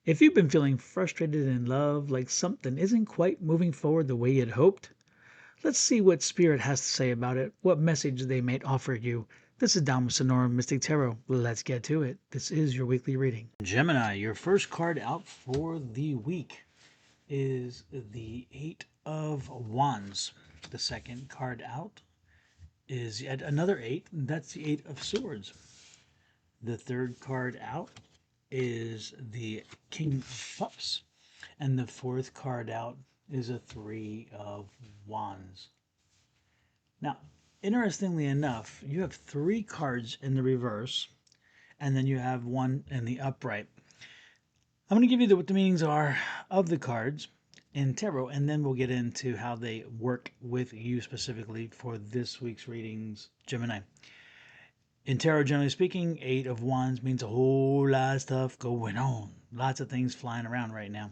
If you've been feeling frustrated in love, like something isn't quite moving forward the way you'd hoped, let's see what Spirit has to say about it, what message they might offer you. This is Dom Sonora Mystic Tarot. Let's get to it. This is your weekly reading. Gemini, your first card out for the week is the Eight of Wands. The second card out is yet another eight, and that's the Eight of Swords. The third card out is the King of Cups. And the fourth card out is a Three of Wands. Now, interestingly enough, you have three cards in the reverse, and then you have one in the upright. I'm going to give you what the meanings are of the cards in tarot, and then we'll get into how they work with you specifically for this week's readings, Gemini. In tarot, generally speaking, Eight of Wands means a whole lot of stuff going on. Lots of things flying around right now.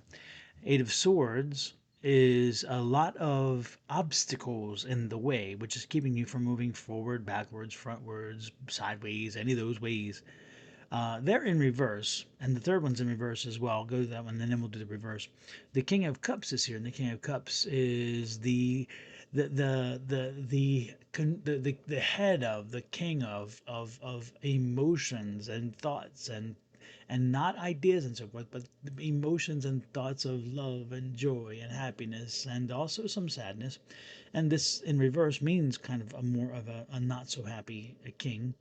Eight of Swords is a lot of obstacles in the way, which is keeping you from moving forward, backwards, frontwards, sideways, any of those ways. They're in reverse, and the third one's in reverse as well. I'll go to that one, and then we'll do the reverse. The King of Cups is here, and the King of Cups is the head of, the king of emotions and thoughts and not ideas and so forth, but emotions and thoughts of love and joy and happiness and also some sadness. And this in reverse means kind of a more of a not so happy king.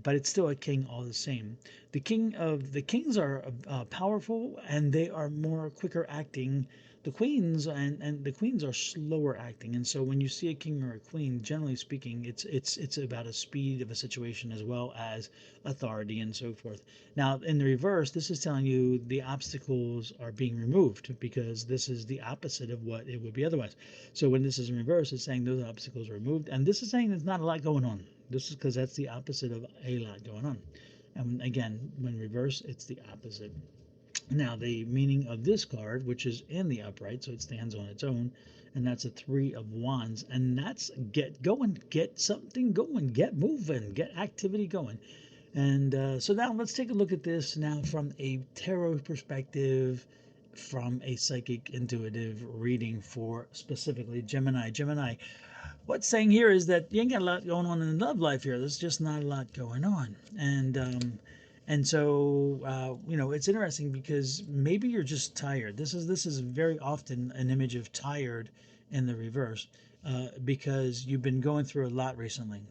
But it's still a king all the same. The kings are powerful, and they are more quicker acting. The queens and the queens are slower acting, and so when you see a king or a queen, generally speaking, it's about a speed of a situation as well as authority and so forth. Now, in the reverse, this is telling you the obstacles are being removed because this is the opposite of what it would be otherwise. So when this is in reverse, it's saying those obstacles are removed, and this is saying there's not a lot going on. This is because that's the opposite of a lot going on. And again, when reverse, it's the opposite. Now, the meaning of this card, which is in the upright, so it stands on its own, and that's a Three of Wands, and that's get going, get something going, get moving, get activity going. And so now let's take a look at this now from a tarot perspective, from a psychic intuitive reading for specifically Gemini. Gemini, what's saying here is that you ain't got a lot going on in love life here. There's just not a lot going on, and so it's interesting because maybe you're just tired. This is very often an image of tired in the reverse, because you've been going through a lot recently.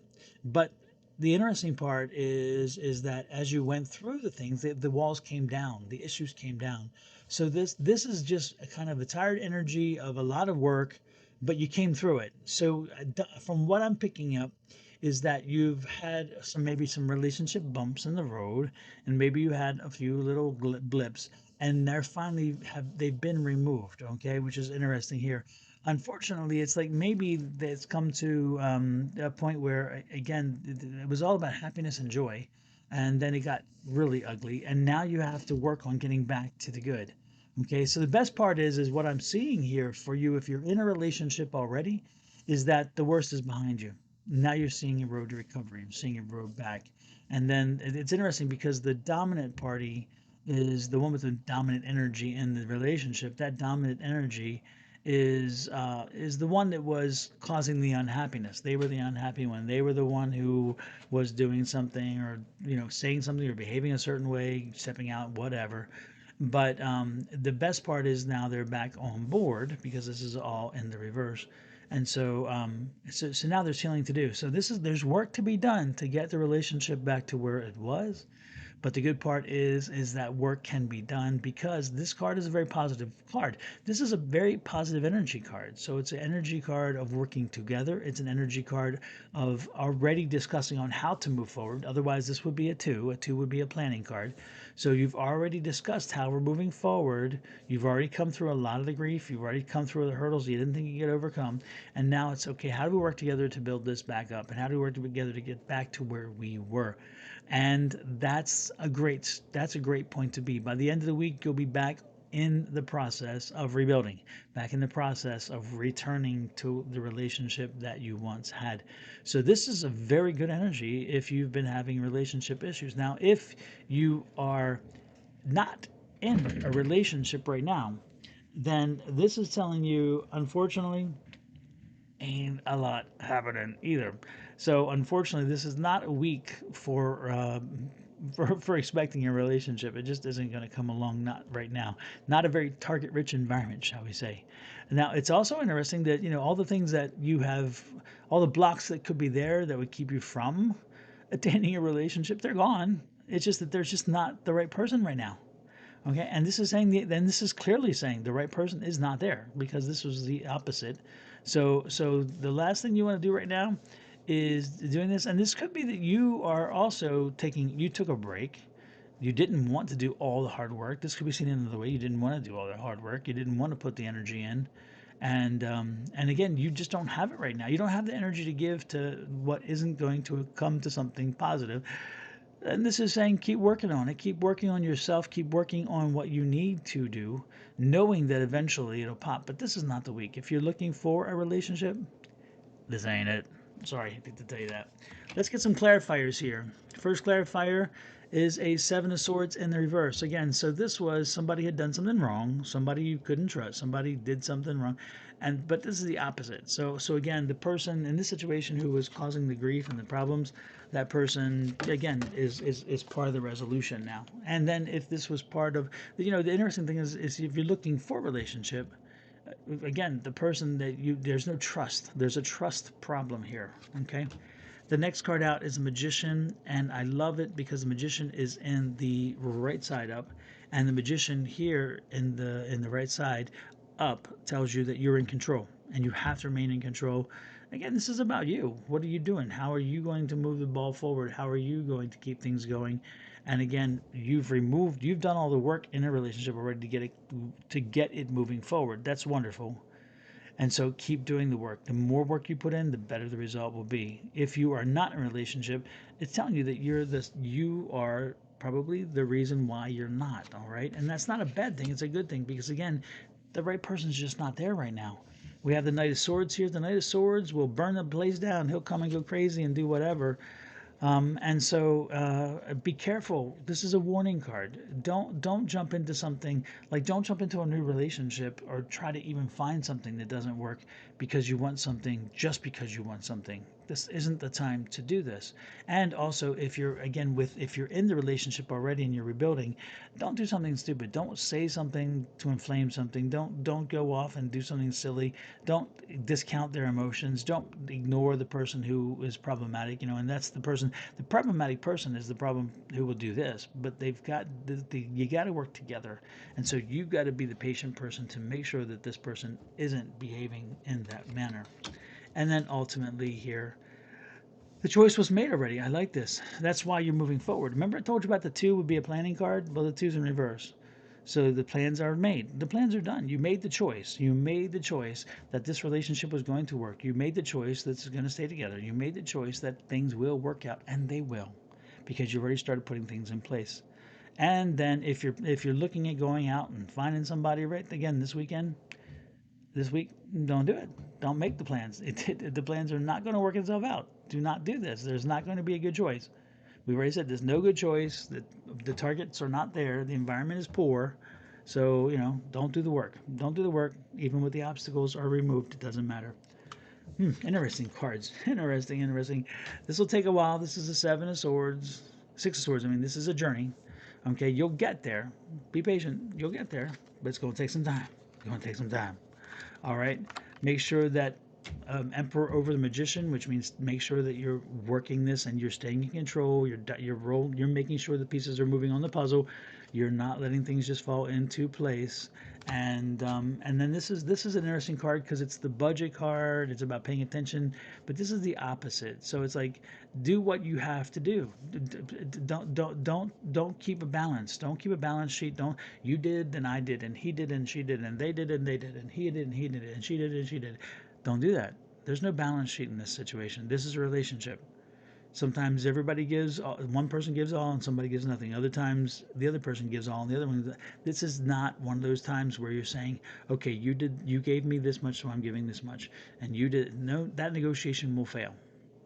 But the interesting part is that as you went through the things, the walls came down, the issues came down. So this is just a kind of a tired energy of a lot of work, but you came through it. So from what I'm picking up is that you've had maybe some relationship bumps in the road, and maybe you had a few little blips, and they've been removed. Okay, which is interesting here. Unfortunately, it's like maybe it's come to a point where again it was all about happiness and joy, and then it got really ugly, and now you have to work on getting back to the good. Okay, so the best part is what I'm seeing here for you if you're in a relationship already is that the worst is behind you. Now you're seeing a road to recovery. I'm seeing a road back. And then it's interesting because the dominant party is the one with the dominant energy in the relationship. That dominant energy is the one that was causing the unhappiness. They were the unhappy one. They were the one who was doing something or saying something or behaving a certain way, stepping out, whatever. But the best part is now they're back on board because this is all in the reverse. And so now there's healing to do. So there's work to be done to get the relationship back to where it was. But the good part is that work can be done because this card is a very positive card. This is a very positive energy card. So it's an energy card of working together. It's an energy card of already discussing on how to move forward. Otherwise, this would be a two. A two would be a planning card. So you've already discussed how we're moving forward. You've already come through a lot of the grief. You've already come through the hurdles you didn't think you could overcome. And now it's okay. How do we work together to build this back up? And how do we work together to get back to where we were? And that's a great point to be. By the end of the week, you'll be back in the process of rebuilding, back in the process of returning to the relationship that you once had. So this is a very good energy if you've been having relationship issues. Now, if you are not in a relationship right now, then this is telling you, unfortunately, ain't a lot happening either. So unfortunately, this is not a week for expecting a relationship. It just isn't going to come along, not right now. Not a very target-rich environment, shall we say. Now, it's also interesting that, all the things that you have, all the blocks that could be there that would keep you from attaining a relationship, they're gone. It's just that there's just not the right person right now. Okay, and this is saying then this is clearly saying the right person is not there, because this was the opposite. So the last thing you want to do right now is doing this, and this could be that you are also you took a break. You didn't want to do all the hard work. This could be seen another way. You didn't want to do all the hard work. You didn't want to put the energy in, and again, you just don't have it right now. You don't have the energy to give to what isn't going to come to something positive. And this is saying keep working on it, keep working on yourself, keep working on what you need to do, knowing that eventually it'll pop. But this is not the week. If you're looking for a relationship, this ain't it. Sorry, I hate to tell you that. Let's get some clarifiers here. First clarifier is a Seven of Swords in the reverse. Again, so this was somebody had done something wrong, somebody you couldn't trust, somebody did something wrong, but this is the opposite. So again, the person in this situation who was causing the grief and the problems, that person again is part of the resolution now. And then if this was part of, the interesting thing is if you're looking for a relationship, again, the person that there's no trust. There's a trust problem here. Okay. The next card out is a Magician, and I love it because the Magician is in the right side up, and the Magician here in the right side up tells you that you're in control, and you have to remain in control. Again, this is about you. What are you doing? How are you going to move the ball forward? How are you going to keep things going? And again, you've done all the work in a relationship already to get it moving forward. That's wonderful. And so keep doing the work. The more work you put in, the better the result will be. If you are not in a relationship, it's telling you that you are probably the reason why you're not, all right? And that's not a bad thing, it's a good thing, because again, the right person's just not there right now. We have the Knight of Swords here. The Knight of Swords will burn the place down. He'll come and go crazy and do whatever. And so be careful. This is a warning card. Don't jump into something, like don't jump into a new relationship or try to even find something that doesn't work because you want something, just because you want something. This isn't the time to do this. And also, if you're in the relationship already and you're rebuilding, don't do something stupid. Don't say something to inflame something. Don't go off and do something silly. Don't discount their emotions. Don't ignore the person who is problematic. And that's the person. The problematic person is the problem who will do this. But you got to work together, and so you've got to be the patient person to make sure that this person isn't behaving in that manner. And then ultimately here, the choice was made already. I like this. That's why you're moving forward. Remember I told you about the 2 would be a planning card? Well, the 2's in reverse. So the plans are made. The plans are done. You made the choice. You made the choice that this relationship was going to work. You made the choice that it's going to stay together. You made the choice that things will work out, and they will, because you already started putting things in place. And then if you're looking at going out and finding somebody right again this week, don't do it. Don't make the plans. The plans are not going to work itself out. Do not do this. There's not going to be a good choice. We already said there's no good choice. The targets are not there. The environment is poor. So, don't do the work. Don't do the work. Even with the obstacles are removed, it doesn't matter. Interesting cards. Interesting. This will take a while. This is a 7 of Swords. 6 of Swords. I mean, this is a journey. Okay, you'll get there. Be patient. You'll get there. But it's going to take some time. It's going to take some time. All right. Make sure that Emperor over the Magician, which means make sure that you're working this and you're staying in control. You're making sure the pieces are moving on the puzzle. You're not letting things just fall into place. And then this is an interesting card because it's the budget card. It's about paying attention, but this is the opposite. So it's like, do what you have to do. Don't keep a balance. Don't keep a balance sheet. Don't You did and I did and he did and she did and they did and they did and he did and he did and she did and she did. Don't do that. There's no balance sheet in this situation. This is a relationship. Sometimes everybody gives, one person gives all and somebody gives nothing. Other times the other person gives all and the other one. This is not one of those times where you're saying, okay, you gave me this much, so I'm giving this much, and you did. No, that negotiation will fail.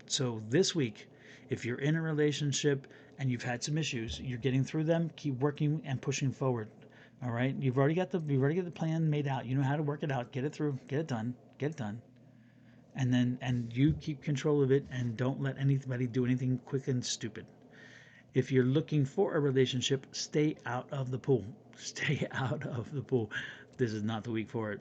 So this week, if you're in a relationship and you've had some issues, you're getting through them, keep working and pushing forward. All right, you've already got the plan made out. You know how to work it out. Get it through. Get it done. Get it done. And you keep control of it and don't let anybody do anything quick and stupid. If you're looking for a relationship, stay out of the pool. Stay out of the pool. This is not the week for it.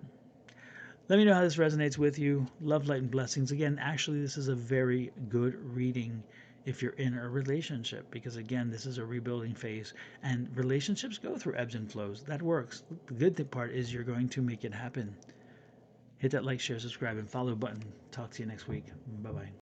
Let me know how this resonates with you. Love, light, and blessings. Again, actually, this is a very good reading if you're in a relationship, because again, this is a rebuilding phase and relationships go through ebbs and flows. That works. The good part is you're going to make it happen. Hit that like, share, subscribe, and follow button. Talk to you next week. Bye bye.